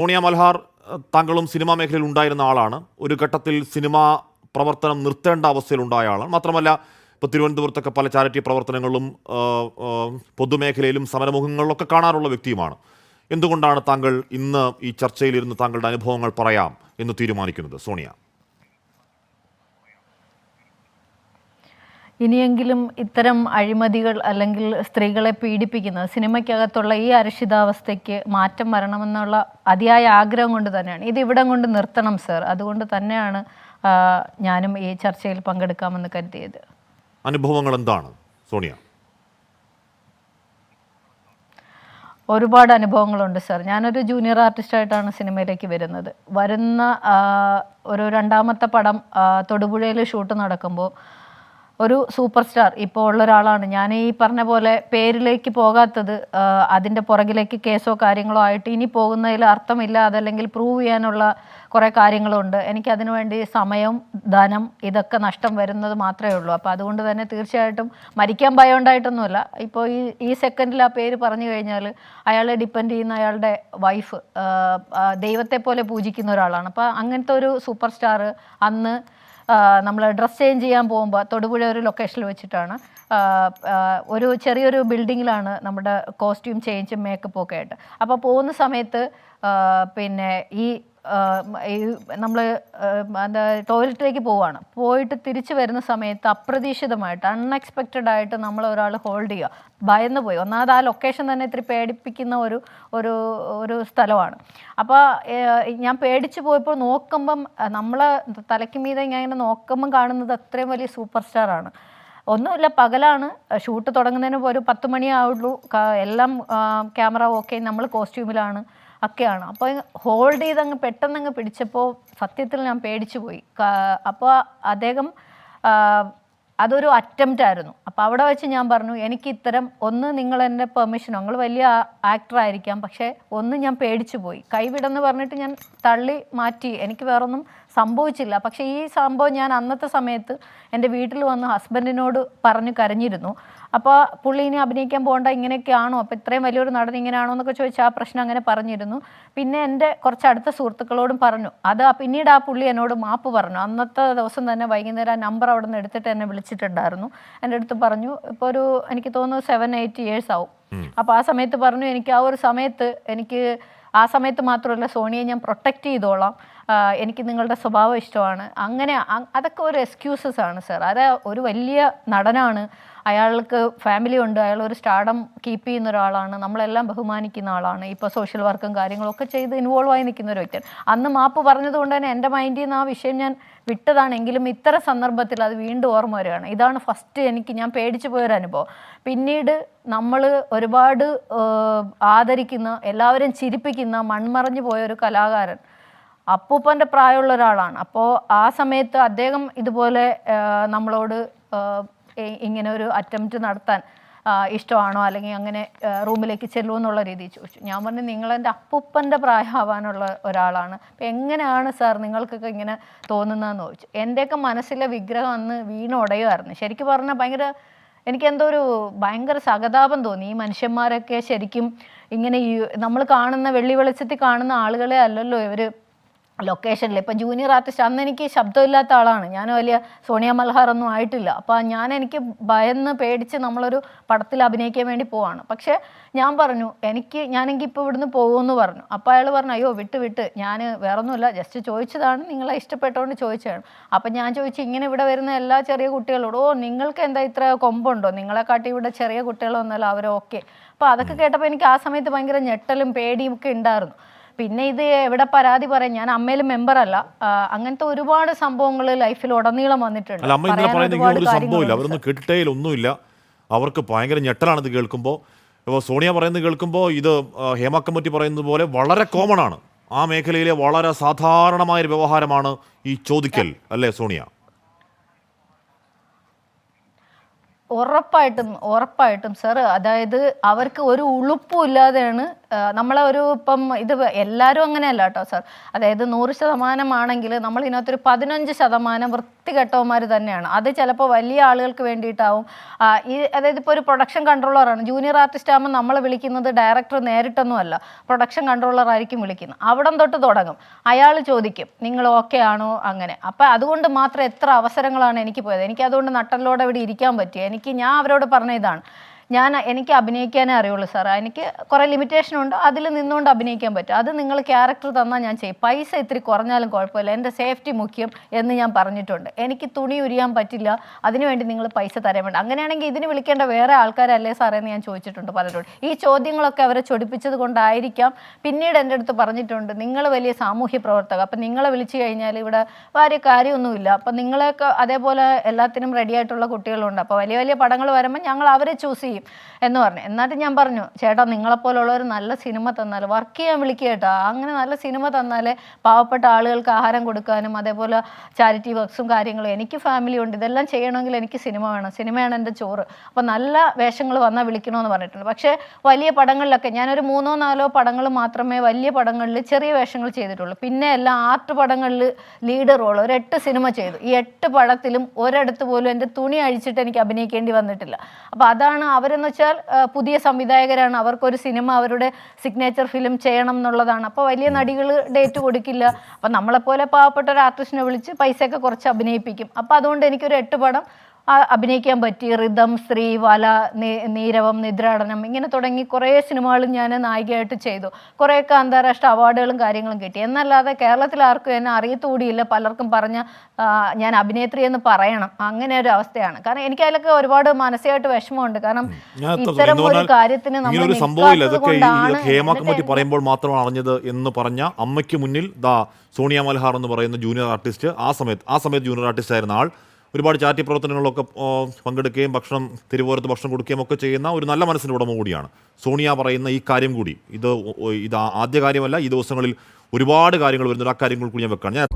സോണിയ മൽഹാർ താങ്കളും സിനിമാ മേഖലയിൽ ഉണ്ടായിരുന്ന ആളാണ്. ഒരു ഘട്ടത്തിൽ സിനിമാ പ്രവർത്തനം നിർത്തേണ്ട അവസ്ഥയിലുണ്ടായ ആളാണ്. മാത്രമല്ല ഇപ്പോൾ തിരുവനന്തപുരത്തൊക്കെ പല ചാരിറ്റി പ്രവർത്തനങ്ങളും പൊതുമേഖലയിലും സമരമുഖങ്ങളിലൊക്കെ കാണാറുള്ള വ്യക്തിയുമാണ്. എന്തുകൊണ്ടാണ് താങ്കൾ ഇന്ന് ഈ ചർച്ചയിലിരുന്ന് താങ്കളുടെ അനുഭവങ്ങൾ പറയാം എന്ന് തീരുമാനിക്കുന്നത് സോണിയ? ഇനിയെങ്കിലും ഇത്തരം അഴിമതികൾ അല്ലെങ്കിൽ സ്ത്രീകളെ പീഡിപ്പിക്കുന്നത് സിനിമയ്ക്കകത്തുള്ള ഈ അരക്ഷിതാവസ്ഥയ്ക്ക് മാറ്റം വരണമെന്നുള്ള അതിയായ ആഗ്രഹം കൊണ്ട് തന്നെയാണ്. ഇത് ഇവിടം കൊണ്ട് നിർത്തണം സർ. അതുകൊണ്ട് തന്നെയാണ് ഞാനും ഈ ചർച്ചയിൽ പങ്കെടുക്കാമെന്ന് കരുതിയത്. അനുഭവങ്ങൾ എന്താണ് സോണിയ? ഒരുപാട് അനുഭവങ്ങളുണ്ട് സർ. ഞാനൊരു ജൂനിയർ ആർട്ടിസ്റ്റായിട്ടാണ് സിനിമയിലേക്ക് വരുന്നത്. ഒരു രണ്ടാമത്തെ പടം തൊടുപുഴയിൽ ഷൂട്ട് നടക്കുമ്പോൾ ഒരു സൂപ്പർ സ്റ്റാർ ഇപ്പോൾ ഉള്ള ഒരാളാണ്. ഞാൻ ഈ പറഞ്ഞ പോലെ പേരിലേക്ക് പോകാത്തത് അതിൻ്റെ പുറകിലേക്ക് കേസോ കാര്യങ്ങളോ ആയിട്ട് ഇനി പോകുന്നതിൽ അർത്ഥമില്ല. അതല്ലെങ്കിൽ പ്രൂവ് ചെയ്യാനുള്ള കുറേ കാര്യങ്ങളുണ്ട്. എനിക്കതിനു വേണ്ടി സമയം, ധനം ഇതൊക്കെ നഷ്ടം വരുന്നത് മാത്രമേ ഉള്ളൂ. അപ്പോൾ അതുകൊണ്ട് തന്നെ തീർച്ചയായിട്ടും മരിക്കാൻ ഭയം ഉണ്ടായിട്ടൊന്നുമല്ല. ഇപ്പോൾ ഈ സെക്കൻഡിൽ ആ പേര് പറഞ്ഞു കഴിഞ്ഞാൽ അയാളെ ഡിപ്പെൻഡ് ചെയ്യുന്ന അയാളുടെ വൈഫ് ദൈവത്തെ പോലെ പൂജിക്കുന്ന ഒരാളാണ്. അപ്പോൾ അങ്ങനത്തെ ഒരു സൂപ്പർ സ്റ്റാർ അന്ന് നമ്മൾ ഡ്രസ്സ് ചേഞ്ച് ചെയ്യാൻ പോകുമ്പോൾ തൊടുപുഴ ഒരു ലൊക്കേഷനിൽ വെച്ചിട്ടാണ്. ഒരു ചെറിയൊരു ബിൽഡിങ്ങിലാണ് നമ്മുടെ കോസ്റ്റ്യൂം ചേഞ്ചും മേക്കപ്പും ഒക്കെ ആയിട്ട്. അപ്പോൾ പോകുന്ന സമയത്ത് പിന്നെ നമ്മൾ ടോയ്ലറ്റിലേക്ക് പോവുകയാണ്. പോയിട്ട് തിരിച്ചു വരുന്ന സമയത്ത് അപ്രതീക്ഷിതമായിട്ട് അൺഎക്സ്പെക്റ്റഡ് ആയിട്ട് ഒരാൾ ഹോൾഡ് ചെയ്യുക. ഭയന്ന് പോയി. ഒന്നാമത് ആ ലൊക്കേഷൻ തന്നെ ഇത്തിരി പേടിപ്പിക്കുന്ന ഒരു സ്ഥലമാണ്. അപ്പോൾ ഞാൻ പേടിച്ചു പോയപ്പോൾ നോക്കുമ്പം നമ്മളെ തലയ്ക്ക് മീതെ ഇങ്ങനെ നോക്കുമ്പം കാണുന്നത് അത്രയും വലിയ സൂപ്പർ സ്റ്റാറാണ്. ഒന്നുമില്ല, പകലാണ്. ഷൂട്ട് തുടങ്ങുന്നതിന് ഒരു 10 മണിയേ ആവുള്ളൂ. എല്ലാം ക്യാമറ ഓക്കെ, നമ്മൾ കോസ്റ്റ്യൂമിലാണ് ഒക്കെയാണ്. അപ്പോൾ ഹോൾഡ് ചെയ്തങ്ങ് പെട്ടെന്നങ്ങ് പിടിച്ചപ്പോൾ സത്യത്തിൽ ഞാൻ പേടിച്ചു പോയി. അപ്പോൾ അദ്ദേഹം അതൊരു അറ്റംപ്റ്റ് ആയിരുന്നു. അപ്പോൾ അവിടെ വെച്ച് ഞാൻ പറഞ്ഞു, എനിക്ക് ഇത്തരം നിങ്ങൾ എൻ്റെ പെർമിഷൻ, നിങ്ങൾ വലിയ ആക്ടർ ആയിരിക്കാം, പക്ഷേ ഞാൻ പേടിച്ചു പോയി. കൈവിടെന്ന് പറഞ്ഞിട്ട് ഞാൻ തള്ളി മാറ്റി. എനിക്ക് വേറൊന്നും സംഭവിച്ചില്ല. പക്ഷേ ഈ സംഭവം ഞാൻ അന്നത്തെ സമയത്ത് എൻ്റെ വീട്ടിൽ വന്ന് ഹസ്ബൻഡിനോട് പറഞ്ഞു കരഞ്ഞിരുന്നു. അപ്പോൾ പുള്ളി ഇനി അഭിനയിക്കാൻ പോകണ്ട, ഇങ്ങനെയൊക്കെയാണോ, അപ്പോൾ ഇത്രയും വലിയൊരു നടൻ ഇങ്ങനെയാണോ എന്നൊക്കെ ചോദിച്ചാൽ ആ പ്രശ്നം അങ്ങനെ പറഞ്ഞിരുന്നു. പിന്നെ എൻ്റെ കുറച്ച് അടുത്ത സുഹൃത്തുക്കളോടും പറഞ്ഞു. പിന്നീട് ആ പുള്ളി എന്നോട് മാപ്പ് പറഞ്ഞു. അന്നത്തെ ദിവസം തന്നെ വൈകുന്നേരം ആ നമ്പർ അവിടെ നിന്ന് എടുത്തിട്ട് എന്നെ വിളിച്ചിട്ടുണ്ടായിരുന്നു. എൻ്റെ അടുത്ത് പറഞ്ഞു, ഇപ്പോൾ എനിക്ക് തോന്നുന്നു 7-8 years ആവും. അപ്പോൾ ആ സമയത്ത് പറഞ്ഞു, എനിക്ക് ആ ഒരു സമയത്ത് ആ സമയത്ത് മാത്രമല്ല, സോണിയെ ഞാൻ പ്രൊട്ടക്റ്റ് ചെയ്തോളാം, എനിക്ക് നിങ്ങളുടെ സ്വഭാവം ഇഷ്ടമാണ്. അങ്ങനെ അതൊക്കെ ഒരു എക്സ്ക്യൂസസ് ആണ് സർ. അത് ഒരു വലിയ നടനാണ്, അയാൾക്ക് ഫാമിലി ഉണ്ട്, അയാൾ ഒരു സ്റ്റാർഡം കീപ്പ് ചെയ്യുന്ന ഒരാളാണ്, നമ്മളെല്ലാം ബഹുമാനിക്കുന്ന ആളാണ്, ഇപ്പോൾ സോഷ്യൽ വർക്കും കാര്യങ്ങളൊക്കെ ചെയ്ത് ഇൻവോൾവ് ആയി നിൽക്കുന്ന ഒരു വ്യക്തിയാണ്. അന്ന് മാപ്പ് പറഞ്ഞതുകൊണ്ട് തന്നെ എൻ്റെ മൈൻഡിൽ നിന്ന് ആ വിഷയം ഞാൻ വിട്ടതാണെങ്കിലും ഇത്തരം സന്ദർഭത്തിൽ അത് വീണ്ടും ഓർമ്മ വരികയാണ്. ഇതാണ് ഫസ്റ്റ് ഞാൻ പേടിച്ചു പോയൊരനുഭവം. പിന്നീട് നമ്മൾ ഒരുപാട് ആദരിക്കുന്ന, എല്ലാവരും ചിരിപ്പിക്കുന്ന, മൺമറഞ്ഞു പോയൊരു കലാകാരൻ, അപ്പൂപ്പൻ്റെ പ്രായമുള്ള ഒരാളാണ്. അപ്പോൾ ആ സമയത്ത് അദ്ദേഹം ഇതുപോലെ നമ്മളോട് ഇങ്ങനെ ഒരു അറ്റംപ്റ്റ് നടത്താൻ ഇഷ്ടമാണോ, അല്ലെങ്കിൽ അങ്ങനെ റൂമിലേക്ക് ചെല്ലുമോ എന്നുള്ള രീതിയിൽ ചോദിച്ചു. ഞാൻ പറഞ്ഞു, നിങ്ങളെൻ്റെ അപ്പൂപ്പൻ്റെ പ്രായമാവാനുള്ള ഒരാളാണ്, അപ്പം എങ്ങനെയാണ് സാർ നിങ്ങൾക്കൊക്കെ ഇങ്ങനെ തോന്നുന്നതെന്ന് ചോദിച്ചു. എൻ്റെയൊക്കെ മനസ്സിലെ വിഗ്രഹം അന്ന് വീണുടയുമായിരുന്നു. ശരിക്കും പറഞ്ഞാൽ എനിക്കെന്തോ ഒരു ഭയങ്കര സഹതാപം തോന്നി. ഈ മനുഷ്യന്മാരൊക്കെ ശരിക്കും ഇങ്ങനെ നമ്മൾ കാണുന്ന വെള്ളി വെളിച്ചത്തിൽ കാണുന്ന ആളുകളെ അല്ലല്ലോ ഇവർ ലൊക്കേഷനിൽ. ഇപ്പം ജൂനിയർ ആർട്ടിസ്റ്റ്, അന്ന് എനിക്ക് ശബ്ദമില്ലാത്ത ആളാണ്, ഞാൻ വലിയ സോണിയ മൽഹാർ ഒന്നും ആയിട്ടില്ല. അപ്പോൾ എനിക്ക് ഭയന്ന് പേടിച്ച് നമ്മളൊരു പടത്തിൽ അഭിനയിക്കാൻ വേണ്ടി പോവാണ്. പക്ഷേ ഞാൻ പറഞ്ഞു, ഞാനെങ്കിൽ ഇപ്പോൾ ഇവിടുന്ന് പോകുമെന്ന് പറഞ്ഞു. അപ്പോൾ അയാൾ പറഞ്ഞു, അയ്യോ വിട്ട് ഞാൻ വേറൊന്നുമില്ല, ജസ്റ്റ് ചോദിച്ചതാണ്, നിങ്ങളെ ഇഷ്ടപ്പെട്ടതുകൊണ്ട് ചോദിച്ചതാണ്. അപ്പം ഞാൻ ചോദിച്ചു, ഇങ്ങനെ ഇവിടെ വരുന്ന എല്ലാ ചെറിയ കുട്ടികളോടും, നിങ്ങൾക്ക് എന്താ ഇത്ര കൊമ്പുണ്ടോ, നിങ്ങളെക്കാട്ടി ഇവിടെ ചെറിയ കുട്ടികളൊന്നുമല്ല അവരൊക്കെ. അപ്പോൾ അതൊക്കെ കേട്ടപ്പോൾ എനിക്ക് ആ സമയത്ത് ഭയങ്കര ഞെട്ടലും പേടിയും ഒക്കെ ഉണ്ടായിരുന്നു. പിന്നെ ഇത് എവിടെ പരാതി പറയാൻ, ഞാൻ അമ്മയിൽ മെമ്പർ അല്ല. അങ്ങനത്തെ ഒരുപാട് സംഭവങ്ങൾ ലൈഫിൽ ഉടനീളം വന്നിട്ടുണ്ട്. അവരൊന്നും കേട്ടിട്ടേയിലൊന്നുമില്ല, അവർക്ക് ഭയങ്കര ഞെട്ടലാണിത് കേൾക്കുമ്പോൾ. ഇപ്പോൾ സോണിയ പറയുന്നത് കേൾക്കുമ്പോൾ ഇത് ഹേമ കമ്മിറ്റി പറയുന്നത് പോലെ വളരെ കോമൺ ആണ്, ആ മേഖലയിലെ വളരെ സാധാരണമായൊരു വ്യവഹാരമാണ് ഈ ചോദിക്കൽ, അല്ലേ സോണിയ? ഉറപ്പായിട്ടും സർ. അതായത് അവർക്ക് ഒരു ഉളുപ്പും ഇല്ലാതെയാണ് നമ്മളെ ഒരു ഇപ്പം ഇത് എല്ലാവരും അങ്ങനെയല്ല കേട്ടോ സർ. അതായത് 100% നമ്മൾ ഇതിനകത്തൊരു 15% വൃത്തികെട്ടവന്മാർ തന്നെയാണ്. അത് ചിലപ്പോൾ വലിയ ആളുകൾക്ക് വേണ്ടിയിട്ടാവും. അതായത് ഇപ്പോൾ ഒരു പ്രൊഡക്ഷൻ കൺട്രോളറാണ്, ജൂനിയർ ആർട്ടിസ്റ്റ് ആകുമ്പോൾ നമ്മളെ വിളിക്കുന്നത് ഡയറക്ടർ നേരിട്ടൊന്നുമല്ല, പ്രൊഡക്ഷൻ കൺട്രോളർ ആയിരിക്കും വിളിക്കുന്നത്. അവിടം തൊട്ട് തുടങ്ങും. അയാൾ ചോദിക്കും നിങ്ങൾ ഓക്കെ ആണോ അങ്ങനെ. അപ്പം അതുകൊണ്ട് മാത്രം എത്ര അവസരങ്ങളാണ് എനിക്ക് പോയത്. എനിക്ക് അതുകൊണ്ട് നട്ടലോടെ ഇവിടെ ഇരിക്കാൻ പറ്റി. ഞാൻ അവരോട് പറഞ്ഞ ഇതാണ്, എനിക്ക് അഭിനയിക്കാനേ അറിയുള്ളൂ സാർ. എനിക്ക് കുറേ ലിമിറ്റേഷൻ ഉണ്ട്, അതിൽ നിന്നുകൊണ്ട് അഭിനയിക്കാൻ പറ്റും. അത് നിങ്ങൾ ക്യാരക്ടർ തന്നാൽ ഞാൻ ചെയ്യും. പൈസ ഇത്തിരി കുറഞ്ഞാലും കുഴപ്പമില്ല, എൻ്റെ സേഫ്റ്റി മുഖ്യം എന്ന് ഞാൻ പറഞ്ഞിട്ടുണ്ട്. എനിക്ക് തുണി ഉരിയാൻ പറ്റില്ല, അതിനുവേണ്ടി നിങ്ങൾ പൈസ തരാൻ വേണ്ട. അങ്ങനെയാണെങ്കിൽ ഇതിന് വിളിക്കേണ്ട വേറെ ആൾക്കാരല്ലേ സാറേ എന്ന് ഞാൻ ചോദിച്ചിട്ടുണ്ട് പലരോട്. ഈ ചോദ്യങ്ങളൊക്കെ അവരെ ചൊടിപ്പിച്ചത് കൊണ്ടായിരിക്കാം. പിന്നീട് എൻ്റെ അടുത്ത് പറഞ്ഞിട്ടുണ്ട്, നിങ്ങൾ വലിയ സാമൂഹ്യ പ്രവർത്തക, അപ്പം നിങ്ങളെ വിളിച്ചു കഴിഞ്ഞാൽ ഇവിടെ വലിയ കാര്യമൊന്നുമില്ല, അപ്പം നിങ്ങളെയൊക്കെ അതേപോലെ എല്ലാത്തിനും റെഡിയായിട്ടുള്ള കുട്ടികളുണ്ട്, അപ്പോൾ വലിയ വലിയ പടങ്ങൾ വരുമ്പോൾ ഞങ്ങൾ അവരെ ചൂസ് ചെയ്യും എന്ന് പറഞ്ഞു. എന്നിട്ട് ഞാൻ പറഞ്ഞു, ചേട്ടാ നിങ്ങളെപ്പോലുള്ള ഒരു നല്ല സിനിമ തന്നാൽ വർക്ക് ചെയ്യാൻ വിളിക്കുക കേട്ടോ. അങ്ങനെ നല്ല സിനിമ തന്നാലേ പാവപ്പെട്ട ആളുകൾക്ക് ആഹാരം കൊടുക്കാനും അതേപോലെ ചാരിറ്റി വർക്ക്സും കാര്യങ്ങളും, എനിക്ക് ഫാമിലി ഉണ്ട്, ഇതെല്ലാം ചെയ്യണമെങ്കിൽ എനിക്ക് സിനിമ വേണം, സിനിമയാണ് എൻ്റെ ചോറ്. അപ്പോൾ നല്ല വേഷങ്ങൾ വന്നാൽ വിളിക്കണമെന്ന് പറഞ്ഞിട്ടുണ്ട്. പക്ഷേ വലിയ പടങ്ങളിലൊക്കെ ഞാനൊരു 3-4 പടങ്ങൾ മാത്രമേ വലിയ പടങ്ങളിൽ ചെറിയ വേഷങ്ങൾ ചെയ്തിട്ടുള്ളൂ. പിന്നെ എല്ലാം ആർട്ട് പടങ്ങളിൽ ലീഡ് റോൾ ഒരു 8 സിനിമ ചെയ്തു. ഈ 8 പടത്തിലും ഒരിടത്ത് പോലും എൻ്റെ തുണി അഴിച്ചിട്ട് എനിക്ക് അഭിനയിക്കേണ്ടി വന്നിട്ടില്ല. അപ്പോൾ അതാണ് അവരെന്ന് വെച്ചാൽ പുതിയ സംവിധായകരാണ്, അവർക്കൊരു സിനിമ അവരുടെ സിഗ്നേച്ചർ ഫിലിം ചെയ്യണം എന്നുള്ളതാണ്. അപ്പോൾ വലിയ നടികൾ ഡേറ്റ് കൊടുക്കില്ല. അപ്പം നമ്മളെപ്പോലെ പാവപ്പെട്ട ഒരു ആർട്ടിസ്റ്റിനെ വിളിച്ച് പൈസയൊക്കെ കുറച്ച് അഭിനയിപ്പിക്കും. അപ്പോൾ അതുകൊണ്ട് എനിക്കൊരു 8 പടം അഭിനയിക്കാൻ പറ്റി. റിതം, സ്ത്രീ, വല, നീരവം, നിദ്രാടനം, ഇങ്ങനെ തുടങ്ങി കുറേ സിനിമകൾ ഞാൻ നായികയായിട്ട് ചെയ്തു. കുറേയൊക്കെ അന്താരാഷ്ട്ര അവാർഡുകളും കാര്യങ്ങളും കിട്ടി. എന്നല്ലാതെ കേരളത്തിൽ ആർക്കും എന്നെ അറിയത്തുകൂടിയില്ല. പലർക്കും പറഞ്ഞ ഞാൻ അഭിനേത്രി എന്ന് പറയണം, അങ്ങനെ ഒരു അവസ്ഥയാണ്. കാരണം എനിക്ക് അതിലൊക്കെ ഒരുപാട് മാനസികമായിട്ട് വിഷമമുണ്ട്. കാരണം ഇത്തരം ഒരു കാര്യത്തിന് നമ്മൾ ഹേമ കമ്മിറ്റി പറയുമ്പോൾ മാത്രമാണ് അറിഞ്ഞത് എന്ന് പറഞ്ഞ അമ്മയ്ക്ക് മുന്നിൽ സോണിയ മൽഹാർ എന്ന് പറയുന്ന ജൂനിയർ ആർട്ടിസ്റ്റ്, ആ സമയത്ത് ജൂനിയർ ആർട്ടിസ്റ്റ് ആയിരുന്ന ആൾ ഒരുപാട് ചാരിറ്റി പ്രവർത്തനങ്ങളിലൊക്കെ പങ്കെടുക്കുകയും തിരുവോരത്ത് ഭക്ഷണം കൊടുക്കുകയും ഒക്കെ ചെയ്യുന്ന ഒരു നല്ല മനസ്സിൻ്റെ ഉടമ കൂടിയാണ്. സോണിയ പറയുന്ന ഈ കാര്യം കൂടി, ഇത് ആദ്യ കാര്യമല്ല, ഈ ദിവസങ്ങളിൽ ഒരുപാട് കാര്യങ്ങൾ വരുന്നുണ്ട്. ആ കാര്യങ്ങൾ കൂടി ഞാൻ വെക്കാണ്.